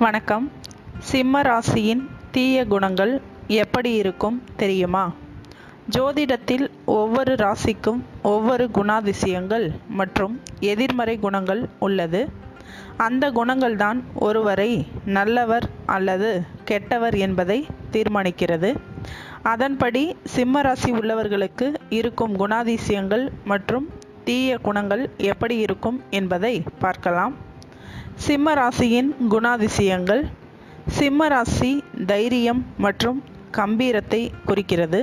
வணக்கம். சிம்ம ராசியின் தீய குணங்கள் எப்படி இருக்கும் தெரியுமா? ஜோதிடத்தில் ஒவ்வொரு ராசிக்கும் ஒவ்வொரு குணாதிசயங்கள் மற்றும் எதிர்மறை குணங்கள் உள்ளது. அந்த குணங்கள்தான் ஒருவரை நல்லவர் அல்லது கெட்டவர் என்பதை தீர்மானிக்கிறது. அதன்படி சிம்ம ராசி உள்ளவர்களுக்கு இருக்கும் குணாதிசயங்கள் மற்றும் தீய குணங்கள் எப்படி இருக்கும் என்பதை பார்க்கலாம். சிம்ம ராசியின் குணாதிசயங்கள். சிம்ம ராசி தைரியம் மற்றும் கம்பீரத்தை குறிக்கிறது.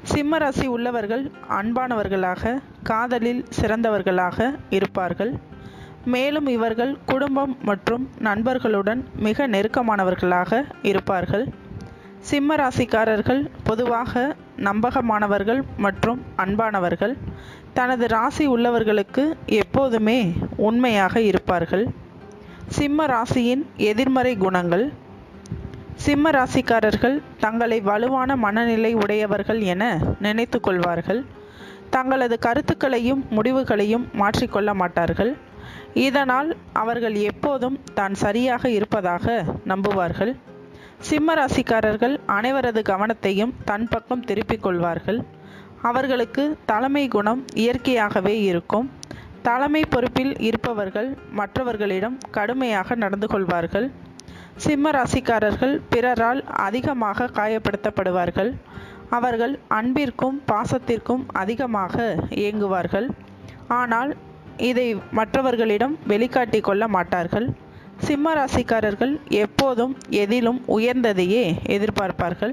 சிம்ம ராசி உள்ளவர்கள் அன்பானவர்களாக, காதலில் சிறந்தவர்களாக இருப்பார்கள். மேலும் இவர்கள் குடும்பம் மற்றும் நண்பர்களுடன் மிக நெருக்கமானவர்களாக இருப்பார்கள். சிம்ம ராசிக்காரர்கள் பொதுவாக நம்பகமானவர்கள் மற்றும் அன்பானவர்கள். தனது ராசி உள்ளவர்களுக்கு எப்போதுமே உண்மையாக இருப்பார்கள். சிம்ம ராசியின் எதிர்மறை குணங்கள். சிம்ம ராசிக்காரர்கள் தங்களை வலுவான மனநிலை உடையவர்கள் என நினைத்து கொள்வார்கள். தங்களது கருத்துக்களையும் முடிவுகளையும் மாற்றிக்கொள்ள மாட்டார்கள். இதனால் அவர்கள் எப்போதும் தான் சரியாக இருப்பதாக நம்புவார்கள். சிம்ம ராசிக்காரர்கள் அனைவரது கவனத்தையும் தன் பக்கம் திருப்பிக் கொள்வார்கள். அவர்களுக்கு தலைமை குணம் இயற்கையாகவே இருக்கும். தலைமை பொறுப்பில் இருப்பவர்கள் மற்றவர்களிடம் கடுமையாக நடந்து கொள்வார்கள். சிம்ம ராசிக்காரர்கள் பிறரால் அதிகமாக காயப்படுத்தப்படுவார்கள். அவர்கள் அன்பிற்கும் பாசத்திற்கும் அதிகமாக ஏங்குவார்கள். ஆனால் இதை மற்றவர்களிடம் வெளிக்காட்டி கொள்ள மாட்டார்கள். சிம்ம ராசிக்காரர்கள் எப்போதும் எதிலும் உயர்ந்ததையே எதிர்பார்ப்பார்கள்.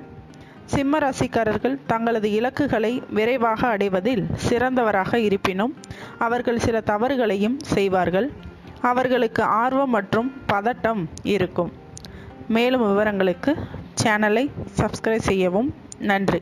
சிம்ம ராசிக்காரர்கள் தங்களது இலக்குகளை விரைவாக அடைவதில் சிறந்தவராக இருப்பினும் அவர்கள் சில தவறுகளையும் செய்வார்கள். அவர்களுக்கு ஆர்வம் மற்றும் பதட்டம் இருக்கும். மேலும் விவரங்களுக்கு சேனலை சப்ஸ்கிரைப் செய்யவும். நன்றி.